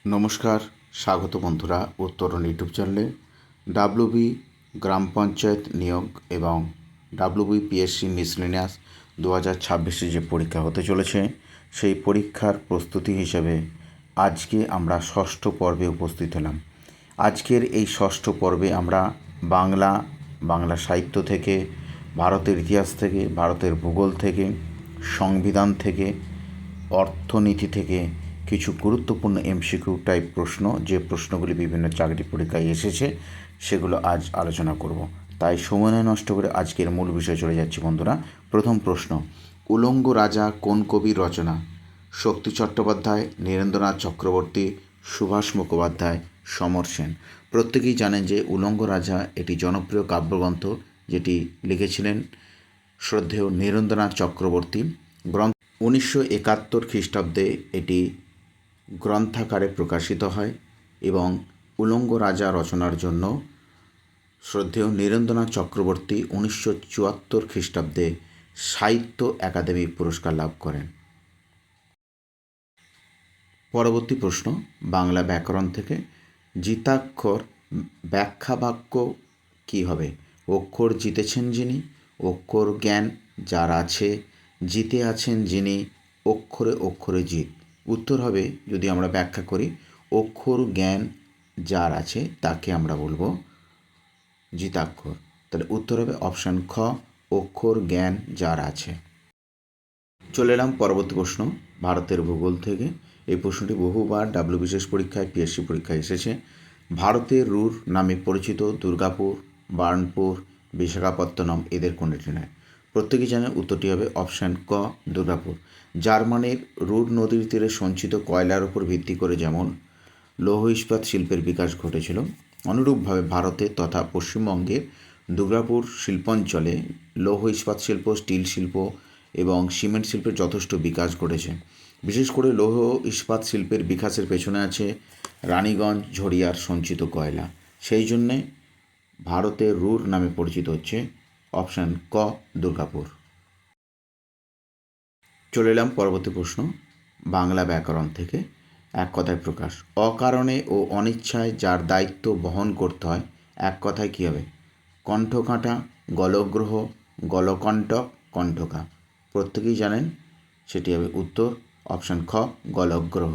নমস্কার, স্বাগত বন্ধুরা উত্তরণ ইউটিউব চ্যানেলে। ডাব্লিউবি গ্রাম পঞ্চায়েত নিয়োগ এবং ডাব্লিউবি পিএসসি মিসলেনিয়াস 2026 যে পরীক্ষা হতে চলেছে সেই পরীক্ষার প্রস্তুতি হিসেবে আজকে আমরা ষষ্ঠ পর্বে উপস্থিত হলাম। আজকের এই ষষ্ঠ পর্বে আমরা বাংলা সাহিত্য থেকে, ভারতের ইতিহাস থেকে, ভারতের ভূগোল থেকে, সংবিধান থেকে, অর্থনীতি থেকে কিছু গুরুত্বপূর্ণ এমসিকিউ টাইপ প্রশ্ন, যে প্রশ্নগুলি বিভিন্ন চাকরি পরীক্ষায় এসেছে, সেগুলো আজ আলোচনা করব। তাই সময় নষ্ট করে আজকের মূল বিষয়ে চলে যাচ্ছি বন্ধুরা। প্রথম প্রশ্ন, উলঙ্গ রাজা কোন কবির রচনা? শক্তি চট্টোপাধ্যায়, নীরেন্দ্রনাথ চক্রবর্তী, সুভাষ মুখোপাধ্যায়, সমর সেন। প্রত্যেকেই জানেন যে উলঙ্গ রাজা এটি জনপ্রিয় কাব্যগ্রন্থ, যেটি লিখেছিলেন শ্রদ্ধেয় নীরেন্দ্রনাথ চক্রবর্তী। 1971 খ্রিস্টাব্দে এটি গ্রন্থাকারে প্রকাশিত হয় এবং উলঙ্গ রাজা রচনার জন্য শ্রদ্ধেয় নীরেন্দ্রনাথ চক্রবর্তী 1974 খ্রিস্টাব্দে সাহিত্য একাডেমি পুরস্কার লাভ করেন। পরবর্তী প্রশ্ন, বাংলা ব্যাকরণ থেকে, জিতাক্ষর ব্যাখ্যা বাক্য কী হবে? অক্ষর জিতেছেন যিনি, অক্ষর জ্ঞান যার আছে, জিতে আছেন যিনি, অক্ষরে অক্ষরে জিত। উত্তর হবে, যদি আমরা ব্যাখ্যা করি, অক্ষর জ্ঞান যার আছে তাকে আমরা বলবো জিতাক্ষর। তাহলে উত্তর হবে অপশান খ, অক্ষর জ্ঞান যার আছে। চলে এলাম পরবর্তী প্রশ্ন, ভারতের ভূগোল থেকে। এই প্রশ্নটি বহুবার বিশেষ পরীক্ষায়, পিএসসি পরীক্ষায় এসেছে। ভারতের রুর নামে পরিচিত দুর্গাপুর, বার্নপুর, বিশাখাপত্তনম এদের কোনটি নয়? প্রত্যেকেই জানেন উত্তরটি হবে অপশান ক, দুর্গাপুর। জার্মানির রুর নদীর তীরে সঞ্চিত কয়লার উপর ভিত্তি করে যেমন লৌহ ইস্পাত শিল্পের বিকাশ ঘটেছিল, অনুরূপভাবে ভারতে তথা পশ্চিমবঙ্গের দুর্গাপুর শিল্পাঞ্চলে লৌহ ইস্পাত শিল্প, স্টিল শিল্প এবং সিমেন্ট শিল্পের যথেষ্ট বিকাশ ঘটেছে। বিশেষ করে লৌহ ইস্পাত শিল্পের বিকাশের পেছনে আছে রানীগঞ্জ ঝরিয়ার সঞ্চিত কয়লা। সেই জন্যে ভারতের রুর নামে পরিচিত হচ্ছে অপশান ক, দুর্গাপুর। চলে এলাম পরবর্তী প্রশ্ন, বাংলা ব্যাকরণ থেকে। এক কথায় প্রকাশ, অকারণে ও অনিচ্ছায় যার দায়িত্ব বহন করতে হয়, এক কথায় কী হবে? কণ্ঠকাঁটা, গলগ্রহ, গলকণ্টক, কণ্ঠকা। প্রত্যেকেই জানেন সেটি হবে উত্তর অপশান খ, গলগ্রহ।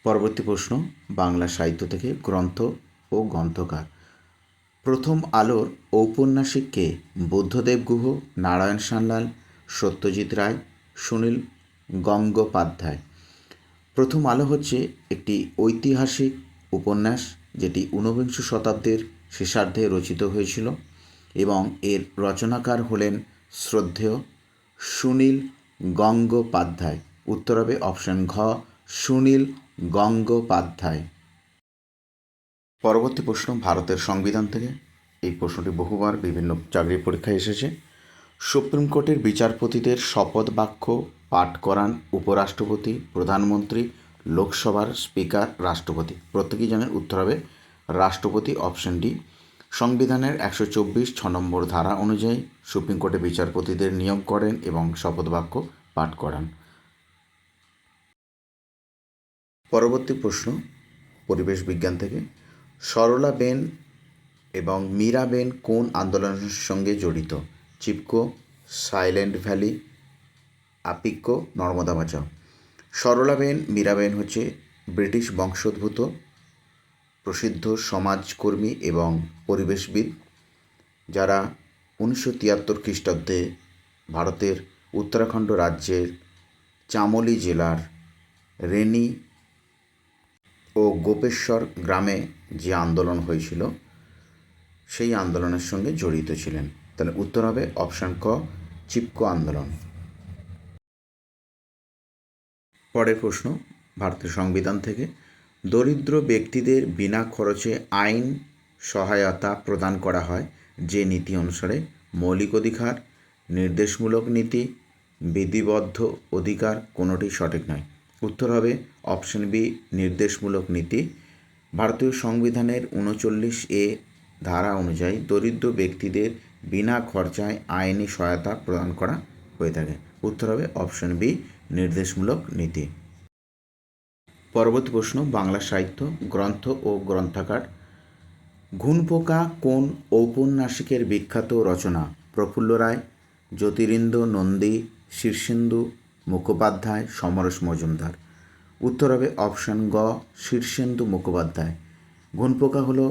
পরবর্তী প্রশ্ন, বাংলা সাহিত্য থেকে, গ্রন্থ ও গ্রন্থকার। প্রথম আলোর ঔপন্যাসিক কে? বুদ্ধদেব গুহ, নারায়ণ সান্যাল, সত্যজিৎ রায়, সুনীল গঙ্গোপাধ্যায়। প্রথম আলো হচ্ছে একটি ঐতিহাসিক উপন্যাস, যেটি ঊনবিংশ শতাব্দীর শেষার্ধে রচিত হয়েছিল এবং এর রচনাকার হলেন শ্রদ্ধেয় সুনীল গঙ্গোপাধ্যায়। উত্তর হবে অপশান ঘ, সুনীল গঙ্গোপাধ্যায়। পরবর্তী প্রশ্ন, ভারতের সংবিধান থেকে। এই প্রশ্নটি বহুবার বিভিন্ন চাকরির পরীক্ষায় এসেছে। সুপ্রিম কোর্টের বিচারপতিদের শপথ বাক্য পাঠ করান উপরাষ্ট্রপতি, প্রধানমন্ত্রী, লোকসভার স্পিকার, রাষ্ট্রপতি। প্রত্যেকেই জানেন উত্তর হবে রাষ্ট্রপতি, অপশান ডি। সংবিধানের 124(6) ধারা অনুযায়ী সুপ্রিম কোর্টে বিচারপতিদের নিয়োগ করেন এবং শপথ বাক্য পাঠ করান। পরবর্তী প্রশ্ন, পরিবেশ বিজ্ঞান থেকে। সরলা বেন এবং মীরাবেন কোন আন্দোলনের সঙ্গে জড়িত? চিপকো, সাইলেন্ট ভ্যালি, আপিকো, নর্মদা বাঁচাও। সরলাবেন মীরাবেন হচ্ছে ব্রিটিশ বংশোদ্ভূত প্রসিদ্ধ সমাজকর্মী এবং পরিবেশবিদ, যারা 1973 খ্রিস্টাব্দে ভারতের উত্তরাখণ্ড রাজ্যের চামোলি জেলার রেনি ও গোপেশ্বর গ্রামে যে আন্দোলন হয়েছিল সেই আন্দোলনের সঙ্গে জড়িত ছিলেন। তাহলে উত্তর হবে অপশান ক, চিপকো আন্দোলন। পরের প্রশ্ন, ভারতের সংবিধান থেকে। দরিদ্র ব্যক্তিদের বিনা খরচে আইন সহায়তা প্রদান করা হয় যে নীতি অনুসারে? মৌলিক অধিকার, নির্দেশমূলক নীতি, বিধিবদ্ধ অধিকার, কোনোটি সঠিক নয়। উত্তর হবে অপশান বি, নির্দেশমূলক নীতি। ভারতীয় সংবিধানের 39(a) ধারা অনুযায়ী দরিদ্র ব্যক্তিদের বিনা খরচায় আইনি সহায়তা প্রদান করা হয়ে থাকে। উত্তর হবে অপশান বি, নির্দেশমূলক নীতি। পরবর্তী প্রশ্ন, বাংলা সাহিত্য গ্রন্থ ও গ্রন্থাগার। ঘুনপোকা কোন ঔপন্যাসিকের বিখ্যাত রচনা? প্রফুল্ল রায়, জ্যোতিরিন্দ্র নন্দী, শীর্ষেন্দু মুখোপাধ্যায়, সমরেশ মজুমদার। উত্তর হবে অপশান গ, শীর্ষেন্দু মুখোপাধ্যায়। ঘুনপোকা হলো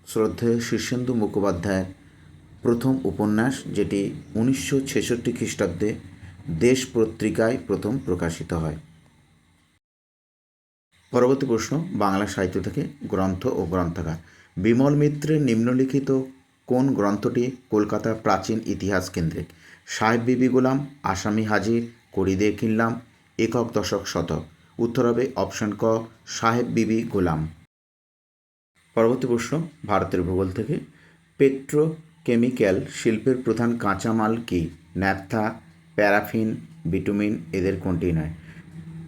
শ্রদ্ধেয় শীর্ষেন্দু মুখোপাধ্যায়ের প্রথম উপন্যাস, যেটি 1966 খ্রিস্টাব্দে দেশ পত্রিকায় প্রথম প্রকাশিত হয়। পরবর্তী প্রশ্ন, বাংলা সাহিত্য থেকে গ্রন্থ ও গ্রন্থাগার। বিমল মিত্রের নিম্নলিখিত কোন গ্রন্থটি কলকাতার প্রাচীন ইতিহাস কেন্দ্রিক? সাহেব বিবি গোলাম, আসামি হাজির, করি দে কিনলাম, একক দশক শতক। উত্তর হবে অপশান ক, সাহেব বিবি গোলাম। পরবর্তী প্রশ্ন, ভারতের ভূগোল থেকে। পেট্রোকেমিক্যাল শিল্পের প্রধান কাঁচামাল কি? ন্যাপথা, প্যারাফিন, বিটুমিন, এদের কোনটি নয়?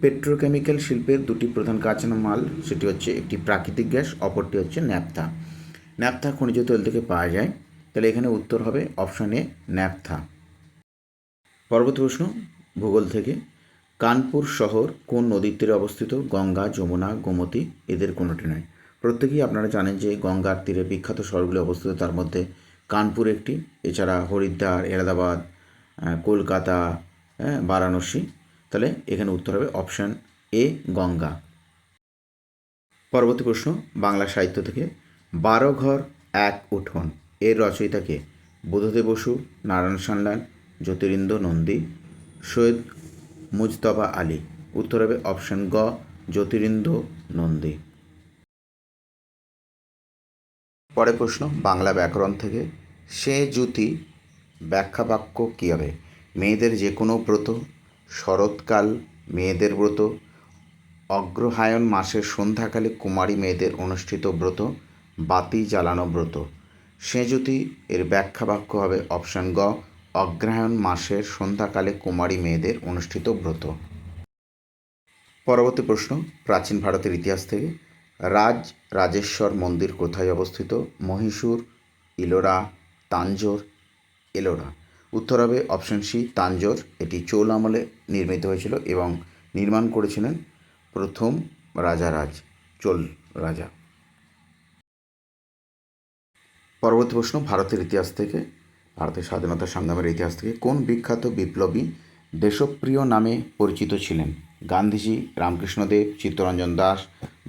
পেট্রোকেমিক্যাল শিল্পের দুটি প্রধান কাঁচামাল, সেটি হচ্ছে একটি প্রাকৃতিক গ্যাস, অপরটি হচ্ছে ন্যাপথা। ন্যাপথা খনিজ তেল থেকে পাওয়া যায়, তাহলে এখানে উত্তর হবে অপশান এ, ন্যাপথা। পরবর্তী প্রশ্ন, ভূগোল থেকে। কানপুর শহর কোন নদীর তীরে অবস্থিত? গঙ্গা, যমুনা, গোমতী, এদের কোনোটি নয়। প্রত্যেকেই আপনারা জানেন যে গঙ্গার তীরে বিখ্যাত শহরগুলি অবস্থিত, তার মধ্যে কানপুর একটি, এছাড়া হরিদ্বার, এলাহাবাদ, কলকাতা, বারাণসী। তাহলে এখানে উত্তর হবে অপশান এ, গঙ্গা। পরবর্তী প্রশ্ন, বাংলা সাহিত্য থেকে। 12 ঘর এক উঠোন এর রচয়িতা কে? বুদ্ধদেব বসু, নারায়ণ সান্যাল, জ্যোতিরিন্দ্র নন্দী, সৈয়দ মুজতবা আলী। উত্তর হবে অপশান গ, জ্যোতিরিন্দ্র নন্দী। পরের প্রশ্ন, বাংলা ব্যাকরণ থেকে। সে যুতি ব্যাখ্যা বাক্য কী হবে? মেয়েদের যে কোনো ব্রত, শরৎকাল মেয়েদের ব্রত, অগ্রহায়ণ মাসের সন্ধ্যাকালে কুমারী মেয়েদের অনুষ্ঠিত ব্রত, বাতি জ্বালানো ব্রত। সেঁজুতি এর ব্যাখ্যা বাক্য হবে অপশান গ, অগ্রহায়ণ মাসের সন্ধ্যাকালে কুমারী মেয়েদের অনুষ্ঠিত ব্রত। পরবর্তী প্রশ্ন, প্রাচীন ভারতের ইতিহাস থেকে। রাজেশ্বর মন্দির কোথায় অবস্থিত? মহীশূর, ইলোরা, তাঞ্জোর, এলোরা। উত্তর হবে অপশান সি, তাঞ্জোর। এটি চোল আমলে নির্মিত হয়েছিল এবং নির্মাণ করেছিলেন প্রথম চোল রাজা। পরবর্তী প্রশ্ন, ভারতের ইতিহাস থেকে। ভারতের স্বাধীনতা সংগ্রামের ইতিহাস থেকে। কোন বিখ্যাত বিপ্লবী দেশপ্রিয় নামে পরিচিত ছিলেন? গান্ধীজি, রামকৃষ্ণদেব, চিত্তরঞ্জন দাস,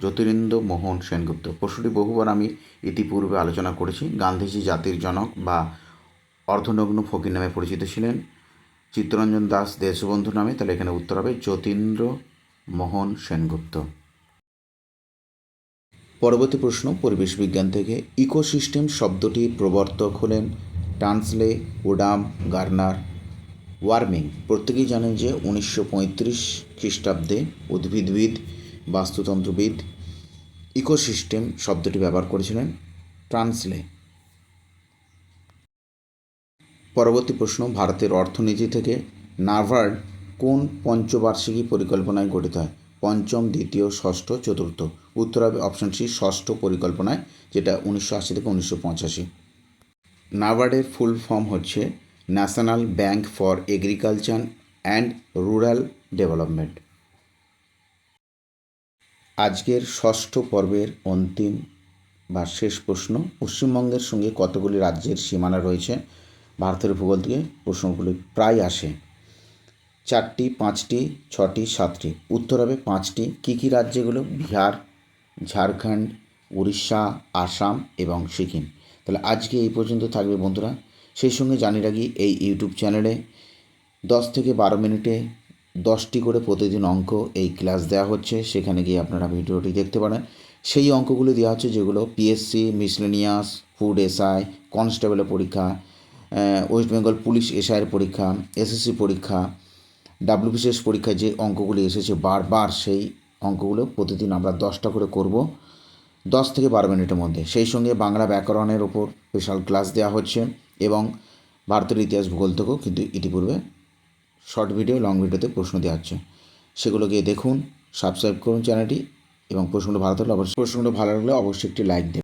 জ্যোতিরিন্দ্র মোহন সেনগুপ্ত। প্রশ্নটি বহুবার আমি ইতিপূর্বে আলোচনা করেছি। গান্ধীজি জাতির জনক বা অর্ধনগ্ন ফকির নামে পরিচিত ছিলেন, চিত্তরঞ্জন দাস দেশবন্ধু নামে। তাহলে এখানে উত্তর হবে জ্যোতিরিন্দ্র মোহন সেনগুপ্ত। পরবর্তী প্রশ্ন, পরিবেশ বিজ্ঞান থেকে। ইকোসিস্টেম শব্দটি প্রবর্তক হলেন টানসলে, উডাম, গার্নার, ওয়ার্মিং। প্রত্যেকেই জানেন যে 1935 খ্রিস্টাব্দে উদ্ভিদবিদ, বাস্তুতন্ত্রবিদ ইকোসিস্টেম শব্দটি ব্যবহার করেছিলেন টানসলে। পরবর্তী প্রশ্ন, ভারতের অর্থনীতি থেকে। নাবার্ড কোন পঞ্চবার্ষিকী পরিকল্পনায় গঠিত হয়? পঞ্চম, দ্বিতীয়, ষষ্ঠ, চতুর্থ। উত্তর হবে অপশান সি, ষষ্ঠ পরিকল্পনায়, যেটা 1980 থেকে 1985। নাবার্ডের ফুল ফর্ম হচ্ছে national bank for agriculture and rural development. আজকের ষষ্ঠ পর্বের অন্তিম বা শেষ প্রশ্ন, পশ্চিমবঙ্গের সঙ্গে কতগুলি রাজ্যের সীমানা রয়েছে? ভারতের ভূগোল থেকে প্রশ্নগুলি প্রায় আসে। 4টি, 5টি, 6টি, 7টি। উত্তর হবে 5টি। কী কী রাজ্যগুলো? বিহার, ঝাড়খণ্ড, উড়িষ্যা, আসাম এবং সিকিম। তাহলে আজকে এই পর্যন্ত থাকবে বন্ধুরা। সেই সঙ্গে জানিয়ে রাখি, এই ইউটিউব চ্যানেলে 10 থেকে 12 মিনিটে 10টি করে প্রতিদিন অঙ্ক এই ক্লাস দেওয়া হচ্ছে, সেখানে গিয়ে আপনারা ভিডিওটি দেখতে পারেন। সেই অঙ্কগুলো দেওয়া হচ্ছে যেগুলো পিএসসি, মিসলেনিয়াস, ফুড এসআই, কনস্টেবলের পরীক্ষা, ওয়েস্ট বেঙ্গল পুলিশ এসআইয়ের পরীক্ষা, এসএসসি পরীক্ষা, ডাব্লিউবিসিএস পরীক্ষায় যে অঙ্কগুলি এসেছে বারবার, সেই অঙ্কগুলো প্রতিদিন আমরা 10টা করে করব 10 থেকে 12 মিনিটের মধ্যে। সেই সঙ্গে বাংলা ব্যাকরণের ওপর স্পেশাল ক্লাস দেওয়া হচ্ছে এবং ভারতের ইতিহাস ভূগোল থেকেও কিন্তু ইতিপূর্বে শর্ট ভিডিও, লং ভিডিওতে প্রশ্ন দেওয়া হচ্ছে, সেগুলো গিয়ে দেখুন, সাবস্ক্রাইব করুন চ্যানেলটি এবং প্রশ্নগুলো ভালো লাগলে অবশ্যই একটি লাইক দেবেন।